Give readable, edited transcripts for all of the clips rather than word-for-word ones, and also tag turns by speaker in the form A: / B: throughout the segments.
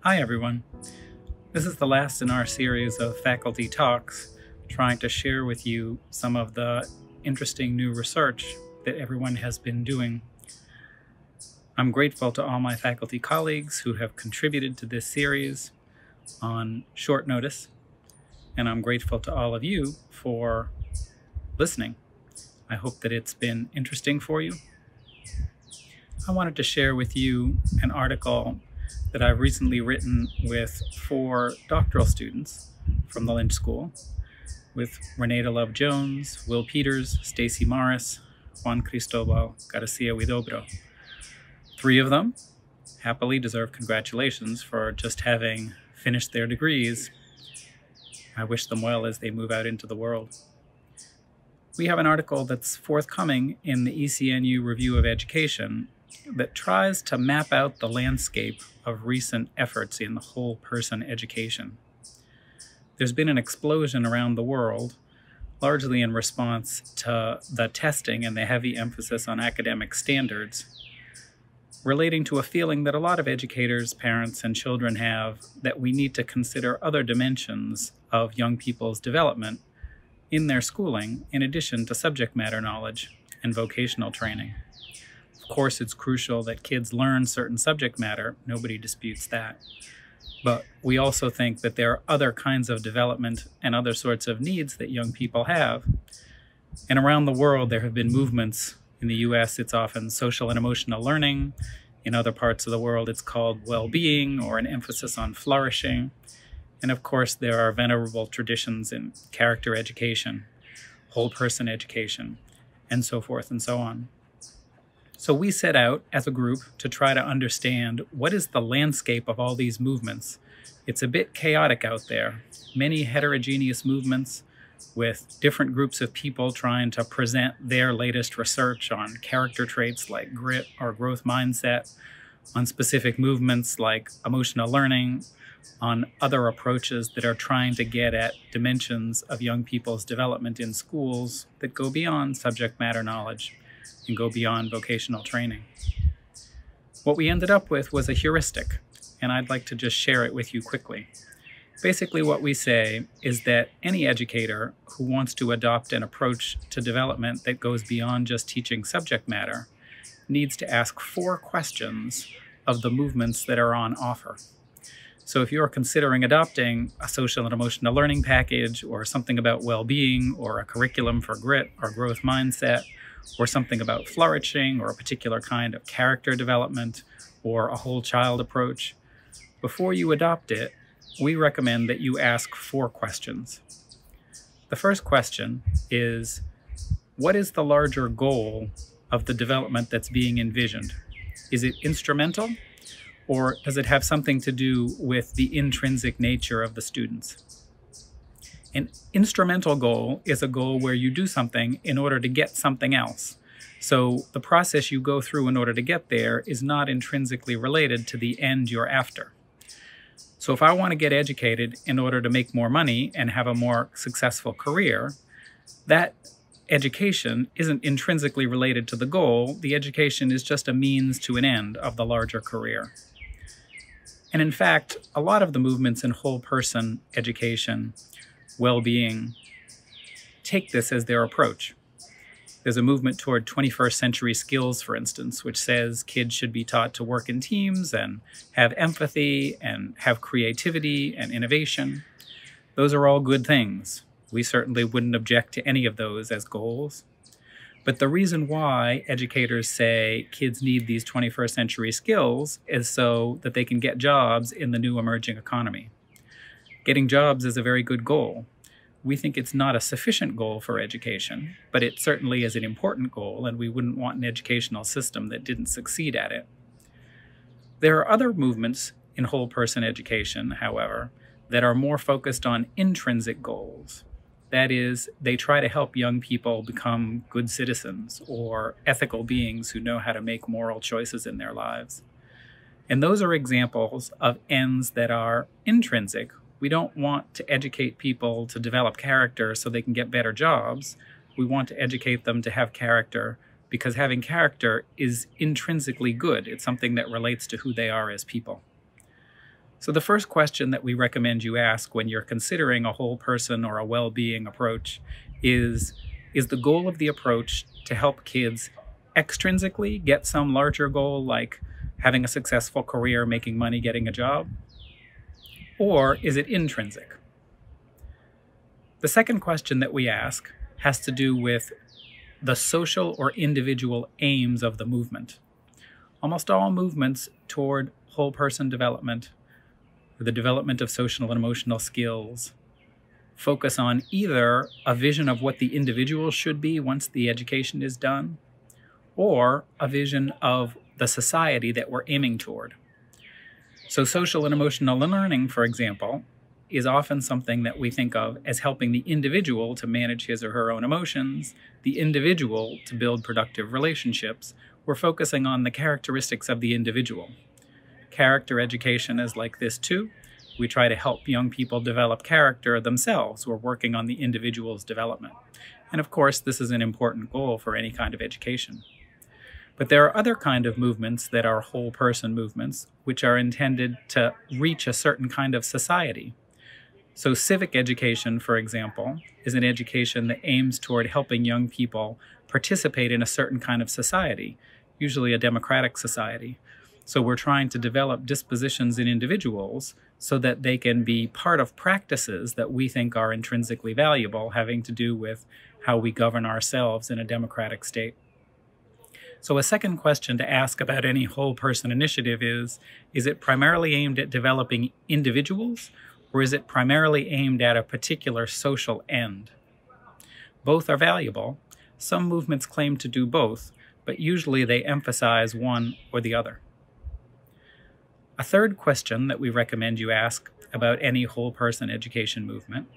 A: Hi everyone. This is the last in our series of faculty talks, trying to share with you some of the interesting new research that everyone has been doing. I'm grateful to all my faculty colleagues who have contributed to this series on short notice, and I'm grateful to all of you for listening. I hope that it's been interesting for you. I wanted to share with you an article that I've recently written with 4 doctoral students from the Lynch School, with Renata Love Jones, Will Peters, Stacy Morris, Juan Cristobal Garcia Huidobro. 3 of them happily deserve congratulations for just having finished their degrees. I wish them well as they move out into the world. We have an article that's forthcoming in the ECNU Review of Education that tries to map out the landscape of recent efforts in whole person education. There's been an explosion around the world, largely in response to the testing and the heavy emphasis on academic standards, relating to a feeling that a lot of educators, parents, and children have that we need to consider other dimensions of young people's development in their schooling, in addition to subject matter knowledge and vocational training. Of course, it's crucial that kids learn certain subject matter. Nobody disputes that. But we also think that there are other kinds of development and other sorts of needs that young people have. And around the world, there have been movements. In the US, it's often social and emotional learning. In other parts of the world, it's called well-being or an emphasis on flourishing. And of course, there are venerable traditions in character education, whole person education, and so forth and so on. So we set out as a group to try to understand what is the landscape of all these movements. It's a bit chaotic out there. Many heterogeneous movements with different groups of people trying to present their latest research on character traits like grit or growth mindset, on specific movements like emotional learning, on other approaches that are trying to get at dimensions of young people's development in schools that go beyond subject matter knowledge and go beyond vocational training. What we ended up with was a heuristic, and I'd like to just share it with you quickly. Basically, what we say is that any educator who wants to adopt an approach to development that goes beyond just teaching subject matter needs to ask 4 questions of the movements that are on offer. So if you're considering adopting a social and emotional learning package, or something about well-being, or a curriculum for grit or growth mindset, or something about flourishing, or a particular kind of character development, or a whole child approach, before you adopt it, we recommend that you ask 4 questions. The first question is, what is the larger goal of the development that's being envisioned? Is it instrumental, or does it have something to do with the intrinsic nature of the students? An instrumental goal is a goal where you do something in order to get something else. So the process you go through in order to get there is not intrinsically related to the end you're after. So if I want to get educated in order to make more money and have a more successful career, that education isn't intrinsically related to the goal. The education is just a means to an end of the larger career. And in fact, a lot of the movements in whole person education, well-being, take this as their approach. There's a movement toward 21st century skills, for instance, which says kids should be taught to work in teams and have empathy and have creativity and innovation. Those are all good things. We certainly wouldn't object to any of those as goals. But the reason why educators say kids need these 21st century skills is so that they can get jobs in the new emerging economy. Getting jobs is a very good goal. We think it's not a sufficient goal for education, but it certainly is an important goal, and we wouldn't want an educational system that didn't succeed at it. There are other movements in whole person education, however, that are more focused on intrinsic goals. That is, they try to help young people become good citizens or ethical beings who know how to make moral choices in their lives. And those are examples of ends that are intrinsic. We don't want to educate people to develop character so they can get better jobs. We want to educate them to have character because having character is intrinsically good. It's something that relates to who they are as people. So the first question that we recommend you ask when you're considering a whole person or a well-being approach is the goal of the approach to help kids extrinsically get some larger goal like having a successful career, making money, getting a job? Or is it intrinsic? The second question that we ask has to do with the social or individual aims of the movement. Almost all movements toward whole person development, or the development of social and emotional skills, focus on either a vision of what the individual should be once the education is done, or a vision of the society that we're aiming toward. So social and emotional learning, for example, is often something that we think of as helping the individual to manage his or her own emotions, the individual to build productive relationships. We're focusing on the characteristics of the individual. Character education is like this too. We try to help young people develop character themselves. We're working on the individual's development. And of course, this is an important goal for any kind of education. But there are other kind of movements that are whole person movements, which are intended to reach a certain kind of society. So civic education, for example, is an education that aims toward helping young people participate in a certain kind of society, usually a democratic society. So we're trying to develop dispositions in individuals so that they can be part of practices that we think are intrinsically valuable, having to do with how we govern ourselves in a democratic state. So a second question to ask about any whole person initiative is it primarily aimed at developing individuals, or is it primarily aimed at a particular social end? Both are valuable. Some movements claim to do both, but usually they emphasize one or the other. A third question that we recommend you ask about any whole person education movement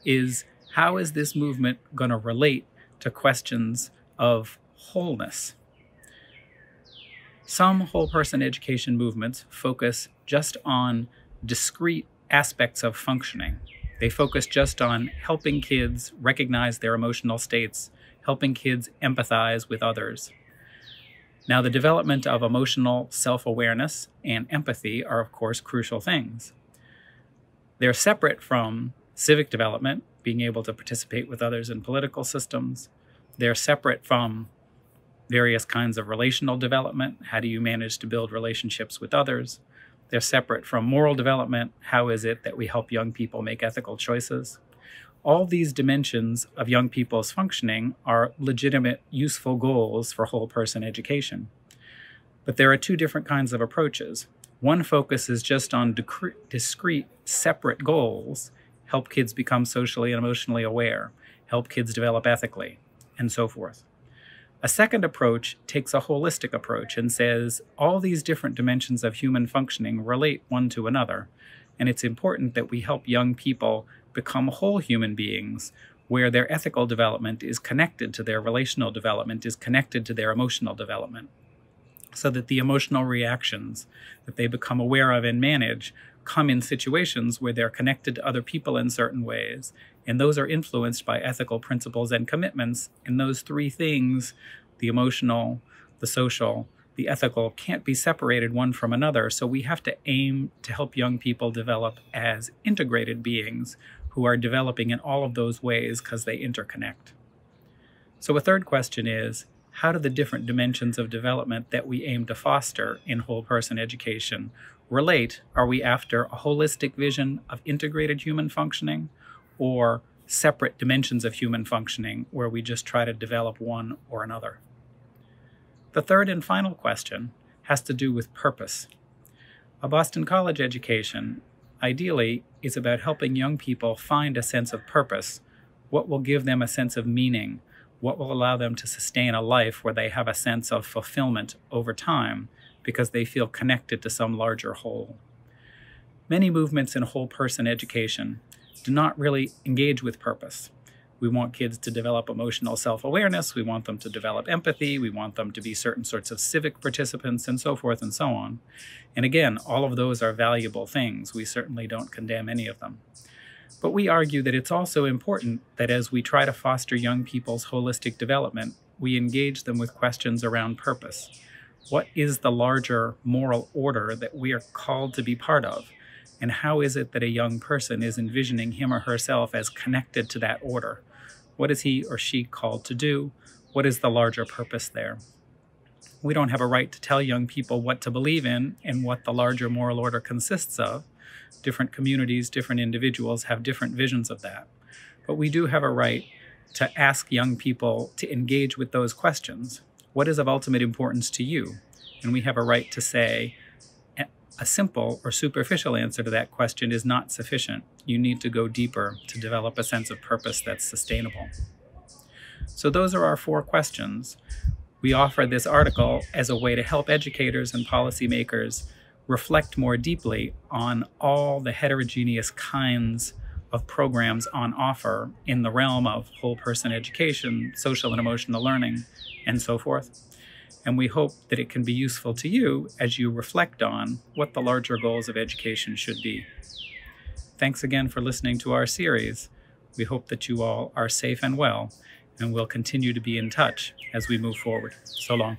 A: is, how is this movement going to relate to questions of wholeness? Some whole person education movements focus just on discrete aspects of functioning. They focus just on helping kids recognize their emotional states, helping kids empathize with others. Now, the development of emotional self-awareness and empathy are, of course, crucial things. They're separate from civic development, being able to participate with others in political systems. They're separate from various kinds of relational development. How do you manage to build relationships with others? They're separate from moral development. How is it that we help young people make ethical choices? All these dimensions of young people's functioning are legitimate, useful goals for whole person education. But there are two different kinds of approaches. One focuses just on discrete, separate goals, help kids become socially and emotionally aware, help kids develop ethically, and so forth. A second approach takes a holistic approach and says all these different dimensions of human functioning relate one to another, and it's important that we help young people become whole human beings where their ethical development is connected to their relational development, is connected to their emotional development, so that the emotional reactions that they become aware of and manage come in situations where they're connected to other people in certain ways, and those are influenced by ethical principles and commitments. And those three things, the emotional, the social, the ethical, can't be separated one from another. So we have to aim to help young people develop as integrated beings who are developing in all of those ways because they interconnect. So a third question is, how do the different dimensions of development that we aim to foster in whole person education relate? Are we after a holistic vision of integrated human functioning, or separate dimensions of human functioning where we just try to develop one or another? The third and final question has to do with purpose. A Boston College education, ideally, is about helping young people find a sense of purpose, what will give them a sense of meaning, what will allow them to sustain a life where they have a sense of fulfillment over time because they feel connected to some larger whole. Many movements in whole person education do not really engage with purpose. We want kids to develop emotional self-awareness, we want them to develop empathy, we want them to be certain sorts of civic participants, and so forth and so on. And again, all of those are valuable things. We certainly don't condemn any of them. But we argue that it's also important that as we try to foster young people's holistic development, we engage them with questions around purpose. What is the larger moral order that we are called to be part of? And how is it that a young person is envisioning him or herself as connected to that order? What is he or she called to do? What is the larger purpose there? We don't have a right to tell young people what to believe in and what the larger moral order consists of. Different communities, different individuals have different visions of that. But we do have a right to ask young people to engage with those questions. What is of ultimate importance to you? And we have a right to say, a simple or superficial answer to that question is not sufficient. You need to go deeper to develop a sense of purpose that's sustainable. So those are our 4 questions. We offer this article as a way to help educators and policymakers reflect more deeply on all the heterogeneous kinds of programs on offer in the realm of whole person education, social and emotional learning, and so forth. And we hope that it can be useful to you as you reflect on what the larger goals of education should be. Thanks again for listening to our series. We hope that you all are safe and well, and we'll continue to be in touch as we move forward. So long.